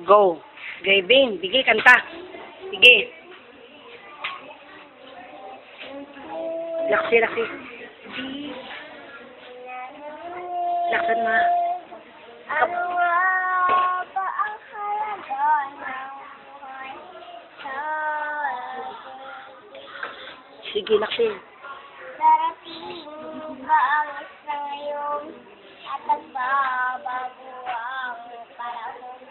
Go. Gavin, bigay kanta. Sige. Laksi. Laksan ma. Ano nga ba ang halaga ng buhay sa Sige, laksi. darating ba ang isang ngayon at nagbabago ang panahon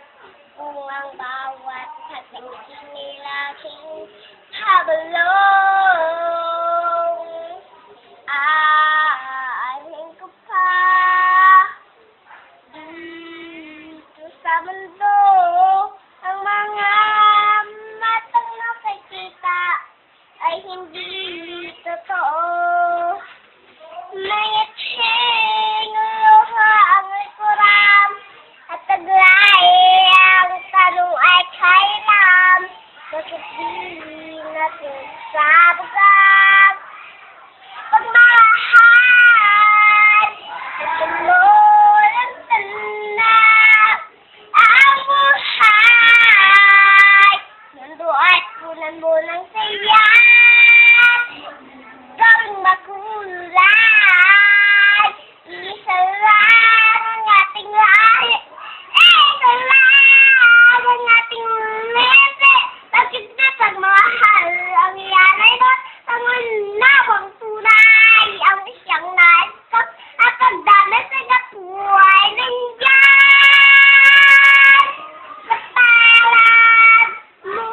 kung ang bawat hating sinilaking habalong aanhin ko pa dito sa mundo ang mga matang nakikita ay hindi totoo. May itsing luha ang likuram at taglay ang tanong ay kailan. Bakit di natin sabagan pagmahal at tumulang tanap ang buhay. Mundo at punan mo ng saya gawing makulay. Isa lang ang ating lahi, isa lang ang ating mete. Bakit na pagmahal ang iyanay doon? Ang unawang tunay ang siyang naiskap at pagdami sa kapuhay nandiyan sa palad mo.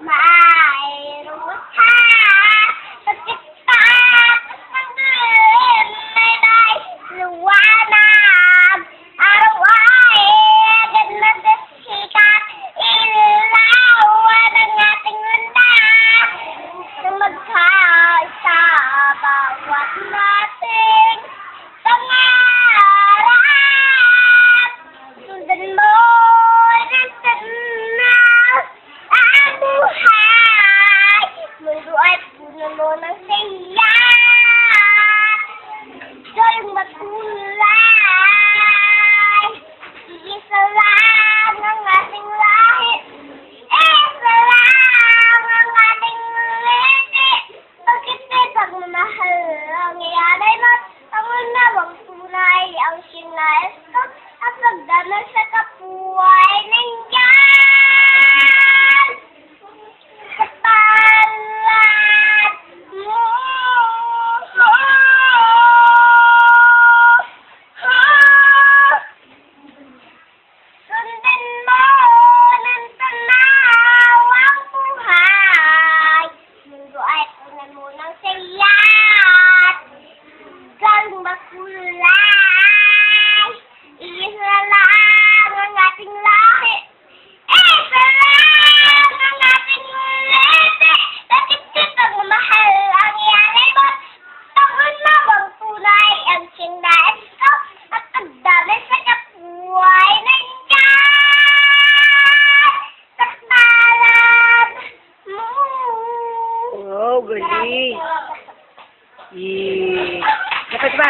Mayroon ka pagkatapos ng dilim ay may liwanag. Araw ay agad magsikat, ilawan ang ating landas nang magkaisa bawat nating pangarap. Sundan mo ng tanaw ang buhay. Mundo ay puno mo ng saya. Gawing makulay. Isa lang ang ating lahi. Isa lang ang ating liti. Bakit may pagmamahal ang iyanay mo? Ang unawang tunay ang sinais ko at pagdamag sa kapuhay nandiyan sa palad mo. Sundan mo ng tanaw ang buhay. Mundo ay punan mo ng saya. Gawing makulay. Isa lang ang ating lahi. Isa lang ang ating lete. Bakit di pagmamahal ang iyanay mo? Ang unawang tunay ang sinais ko at pagdami sa kapuhay nandiyan sa palad mo. Wow, gali. Dapat ba?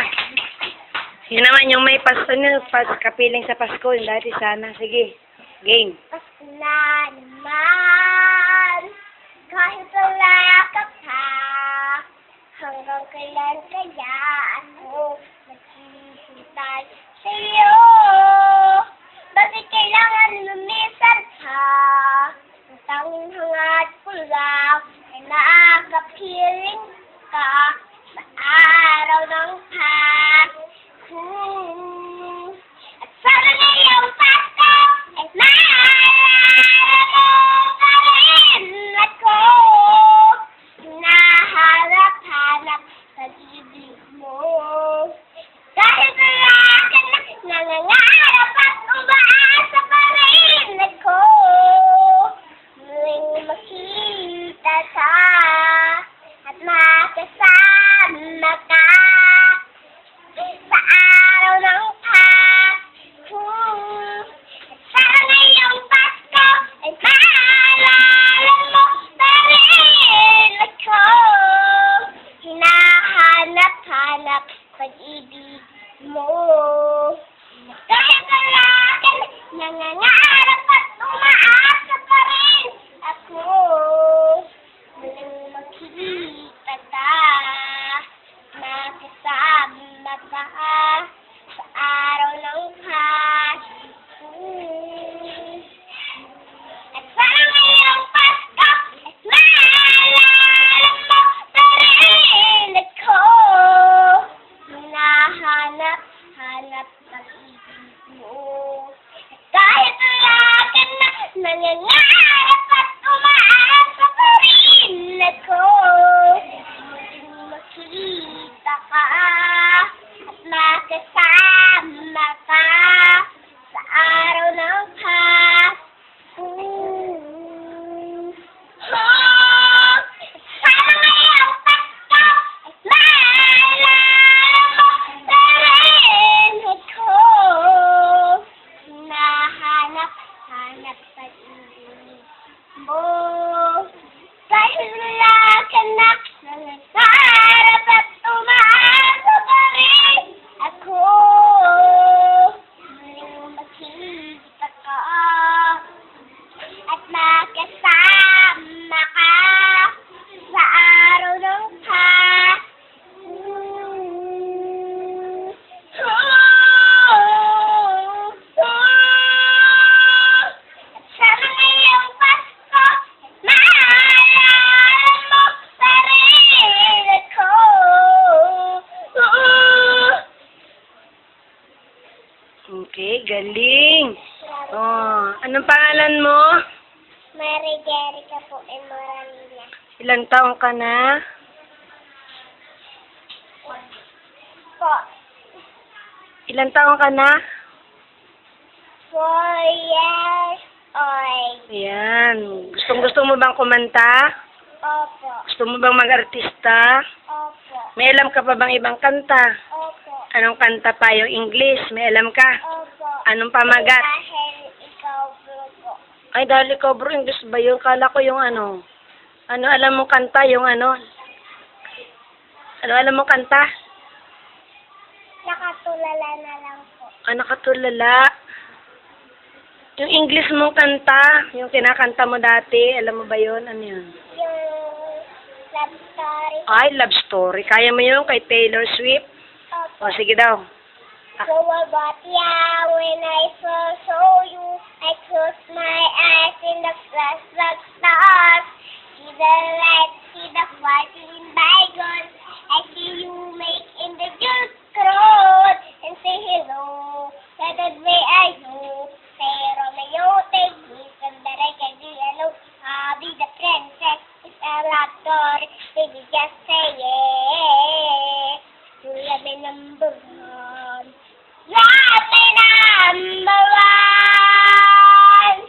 Yun naman yung may Pasko nyo, kapiling sa Pasko, yung dati sana. Sige, game. Pasko na naman, kahit wala ka pa, hanggang kailan kaya ako maghihintay sa'yo? Bakit kailangan lumisan ka? Ang tanging hangad ko lang ay nakakapiling ka sa araw ng Pasko. At sana ngayong Pasko ay maalala mo pa rin ako. Naharap-hanap sa bibig mo. Kahit wala ka na, nangangarap at umaasa pa rin ako. Muling makita ka at pag-ibig mo. Kahit wala ka nangangarap at umaasa pa rin ako. Muling makita ka, makasama ka sa araw ng hapon. At sana ngayong Pasko at maalala mo pa rin ako. Hinahanap pag-ibig mo. Kahit wala ka na nangangarap at umaasa pa rin ako. Muling makita ka at makasama ka sa araw ng hapon. Oh, sana ngayong Pasko at maalala mo pa rin ako. Hinahanap pag-ibig mo. Kahit wala ka na nangangarap at umaasa pa rin ako. Muling makita ka at makasama ka sa araw ng hapon. At sana ngayong Pasko at maalala mo pa rin ako. Okay, galing. Oh, anong pangalan mo? Mary Jerica po, Moralina. Ilang taong ka na? Po, Ilang taong ka na? 4 years old. Ayan. Gusto mo bang kumanta? Opo. Gusto mo bang mag-artista? Opo. May alam ka pa bang ibang kanta? Opo. Anong kanta pa? Yung English? May alam ka? Opo. Anong pamagat? Dahil ikaw po. Ay, dahil ikaw bro, English ba yun? Kala ko yung ano. Ano alam mo kanta? Yung ano? Ano alam mo kanta? Nakatulala na lang po. Ano katulala? Yung English mong kanta, yung kinakanta mo dati, alam mo ba yun? Ano yun? Yung love story. Ay, love story. Kaya mo yun kay Taylor Swift? Opo. O, sige daw. So about yeah, when I first saw you, I closed my eyes in the flash of stars. See the light, see the fire in bygone. I see you make in the juice road and say hello. That way I know. Say Romeo, take me from the record, hello. I'll be the princess. It's a love story. Baby, just say yeah. You love me number one. Love me number one.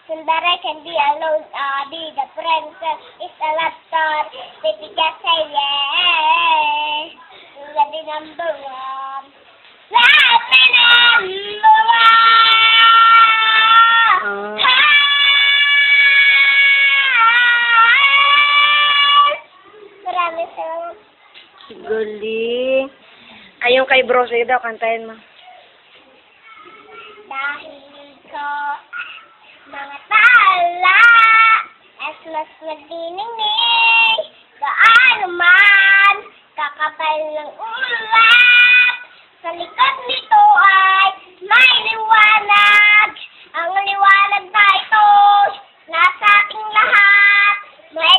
So that I can be alone, I'll be the princess. It's a love story. Baby, just say yeah. You love me number one. Love me number one. Maraming salamat. Galing. Ay, yung kay bro, sige daw, kantahin mo. Dahil ko mga tala at mas nagdiningning gaano man kakapal ng ulap sa likod nito ay may liwanag. Ang liwanag na ito nasa ating lahat. May